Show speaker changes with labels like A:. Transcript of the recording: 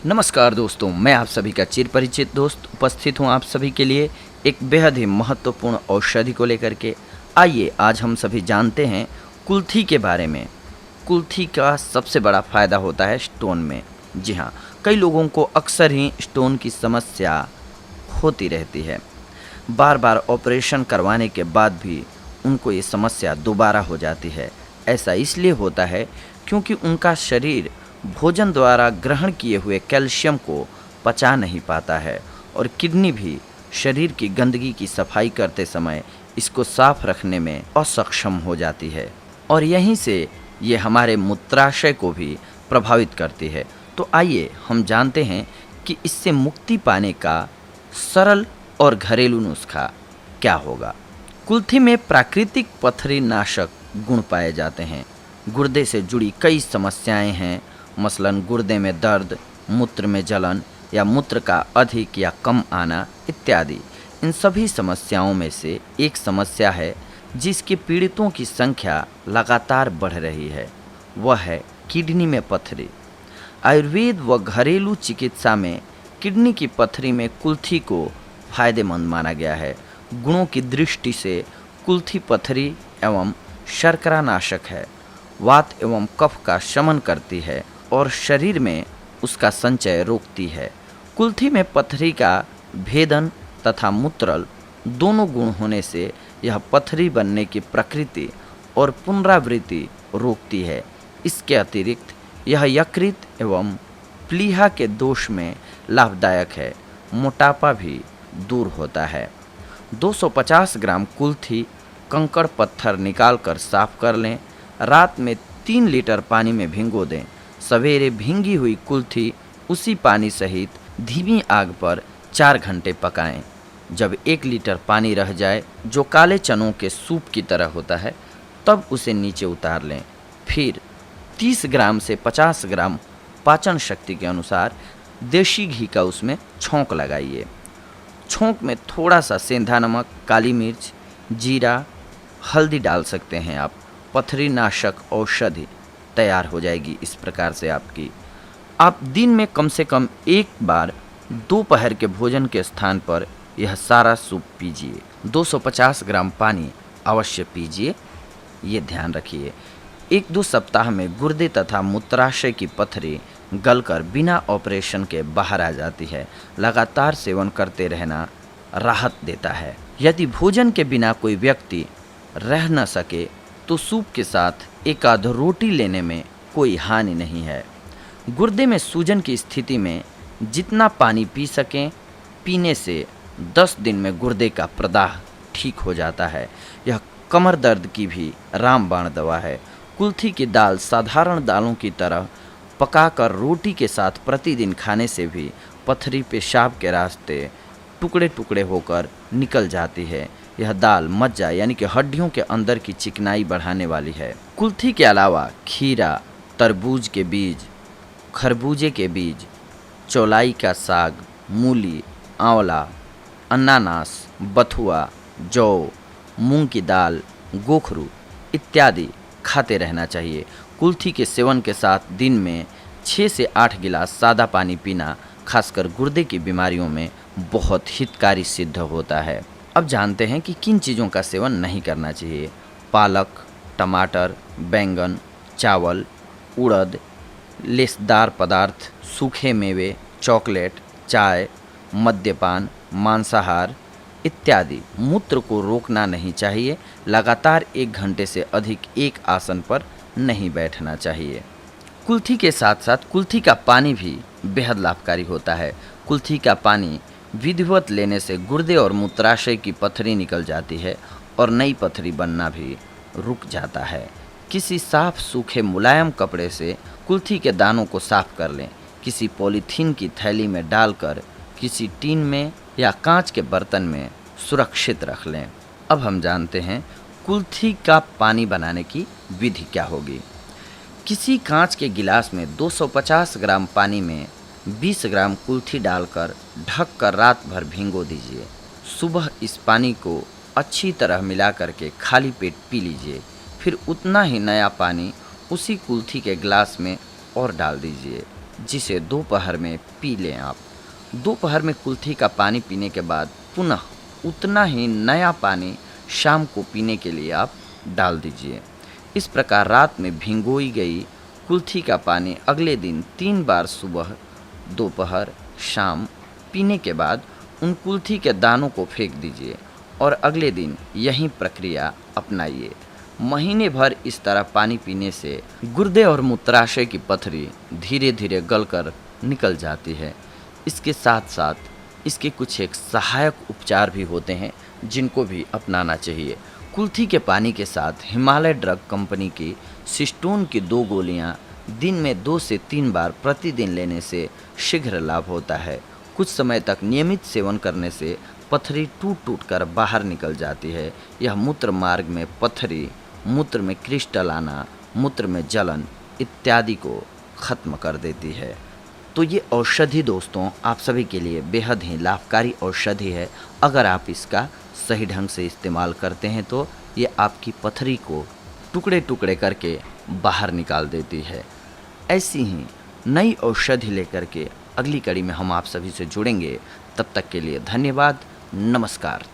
A: नमस्कार दोस्तों, मैं आप सभी का चिर परिचित दोस्त उपस्थित हूं आप सभी के लिए एक बेहद ही महत्वपूर्ण औषधि को लेकर के। आइए आज हम सभी जानते हैं कुल्थी के बारे में। कुल्थी का सबसे बड़ा फ़ायदा होता है स्टोन में। जी हाँ, कई लोगों को अक्सर ही स्टोन की समस्या होती रहती है। बार बार ऑपरेशन करवाने के बाद भी उनको ये समस्या दोबारा हो जाती है। ऐसा इसलिए होता है क्योंकि उनका शरीर भोजन द्वारा ग्रहण किए हुए कैल्शियम को पचा नहीं पाता है और किडनी भी शरीर की गंदगी की सफाई करते समय इसको साफ रखने में असक्षम हो जाती है और यहीं से ये हमारे मूत्राशय को भी प्रभावित करती है। तो आइए हम जानते हैं कि इससे मुक्ति पाने का सरल और घरेलू नुस्खा क्या होगा। कुल्थी में प्राकृतिक पथरी नाशक गुण पाए जाते हैं। गुर्दे से जुड़ी कई समस्याएं हैं, मसलन गुर्दे में दर्द, मूत्र में जलन या मूत्र का अधिक या कम आना इत्यादि। इन सभी समस्याओं में से एक समस्या है जिसके पीड़ितों की संख्या लगातार बढ़ रही है, वह है किडनी में पथरी। आयुर्वेद व घरेलू चिकित्सा में किडनी की पथरी में कुल्थी को फायदेमंद माना गया है। गुणों की दृष्टि से कुल्थी पथरी एवं शर्करा नाशक है, वात एवं कफ का शमन करती है और शरीर में उसका संचय रोकती है। कुल्थी में पथरी का भेदन तथा मूत्रल दोनों गुण होने से यह पथरी बनने की प्रकृति और पुनरावृत्ति रोकती है। इसके अतिरिक्त यह यकृत एवं प्लीहा के दोष में लाभदायक है। मोटापा भी दूर होता है। 250 ग्राम कुल्थी कंकड़ पत्थर निकालकर साफ कर लें। रात में 3 लीटर पानी में भिगो दें। सवेरे भींगी हुई कुल्थी उसी पानी सहित धीमी आग पर 4 घंटे पकाएं। जब 1 लीटर पानी रह जाए, जो काले चनों के सूप की तरह होता है, तब उसे नीचे उतार लें। फिर 30 ग्राम से 50 ग्राम पाचन शक्ति के अनुसार देशी घी का उसमें छौंक लगाइए। छौंक में थोड़ा सा सेंधा नमक, काली मिर्च, जीरा, हल्दी डाल सकते हैं आप। पथरी नाशक औषधि तैयार हो जाएगी। इस प्रकार से आप दिन में कम से कम एक बार दोपहर के भोजन के स्थान पर यह सारा सूप पीजिए। 250 ग्राम पानी अवश्य पीजिए, ये ध्यान रखिए। 1-2 सप्ताह में गुर्दे तथा मूत्राशय की पथरी गलकर बिना ऑपरेशन के बाहर आ जाती है। लगातार सेवन करते रहना राहत देता है। यदि भोजन के बिना कोई व्यक्ति रह न सके तो सूप के साथ एक आध रोटी लेने में कोई हानि नहीं है। गुर्दे में सूजन की स्थिति में जितना पानी पी सकें, पीने से 10 दिन में गुर्दे का प्रदाह ठीक हो जाता है। यह कमर दर्द की भी रामबाण दवा है। कुल्थी की दाल साधारण दालों की तरह पकाकर रोटी के साथ प्रतिदिन खाने से भी पथरी पेशाब के रास्ते टुकड़े टुकड़े होकर निकल जाती है। यह दाल मज्जा यानी कि हड्डियों के अंदर की चिकनाई बढ़ाने वाली है। कुल्थी के अलावा खीरा, तरबूज के बीज, खरबूजे के बीज, चौलाई का साग, मूली, आंवला, अनानास, बथुआ, जौ, मूंग की दाल, गोखरू इत्यादि खाते रहना चाहिए। कुल्थी के सेवन के साथ दिन में 6 से 8 गिलास सादा पानी पीना खासकर गुर्दे की बीमारियों में बहुत हितकारी सिद्ध होता है। अब जानते हैं कि किन चीज़ों का सेवन नहीं करना चाहिए। पालक, टमाटर, बैंगन, चावल, उड़द, लेसदार पदार्थ, सूखे मेवे, चॉकलेट, चाय, मद्यपान, मांसाहार इत्यादि। मूत्र को रोकना नहीं चाहिए। लगातार 1 घंटे से अधिक एक आसन पर नहीं बैठना चाहिए। कुल्थी के साथ साथ कुल्थी का पानी भी बेहद लाभकारी होता है। कुल्थी का पानी विधिवत लेने से गुर्दे और मूत्राशय की पथरी निकल जाती है और नई पथरी बनना भी रुक जाता है। किसी साफ सूखे मुलायम कपड़े से कुल्थी के दानों को साफ कर लें। किसी पॉलीथीन की थैली में डालकर किसी टीन में या कांच के बर्तन में सुरक्षित रख लें। अब हम जानते हैं कुल्थी का पानी बनाने की विधि क्या होगी। किसी कांच के गिलास में 250 ग्राम पानी में 20 ग्राम कुल्थी डालकर ढककर रात भर भिगो दीजिए। सुबह इस पानी को अच्छी तरह मिला करके खाली पेट पी लीजिए। फिर उतना ही नया पानी उसी कुल्थी के गिलास में और डाल दीजिए। जिसे दोपहर में पी लें आप। दोपहर में कुल्थी का पानी पीने के बाद पुनः उतना ही नया पानी शाम को पीने के लिए आप डाल दीजिए। इस प्रकार रात में भिगोई गई कुल्थी का पानी अगले दिन 3 बार सुबह, दोपहर, शाम पीने के बाद उन कुल्थी के दानों को फेंक दीजिए और अगले दिन यही प्रक्रिया अपनाइए। महीने भर इस तरह पानी पीने से गुर्दे और मूत्राशय की पथरी धीरे धीरे गलकर निकल जाती है। इसके साथ साथ इसके कुछ एक सहायक उपचार भी होते हैं जिनको भी अपनाना चाहिए। कुल्थी के पानी के साथ हिमालय ड्रग कंपनी की सिस्टोन की 2 गोलियां दिन में 2 से 3 बार प्रतिदिन लेने से शीघ्र लाभ होता है। कुछ समय तक नियमित सेवन करने से पथरी टूट टूट कर बाहर निकल जाती है। यह मूत्र मार्ग में पथरी, मूत्र में क्रिस्टल आना, मूत्र में जलन इत्यादि को खत्म कर देती है। तो ये औषधि दोस्तों आप सभी के लिए बेहद ही लाभकारी औषधि है। अगर आप इसका सही ढंग से इस्तेमाल करते हैं तो ये आपकी पथरी को टुकड़े टुकड़े करके बाहर निकाल देती है। ऐसी ही नई औषधि लेकर के अगली कड़ी में हम आप सभी से जुड़ेंगे। तब तक के लिए धन्यवाद। नमस्कार।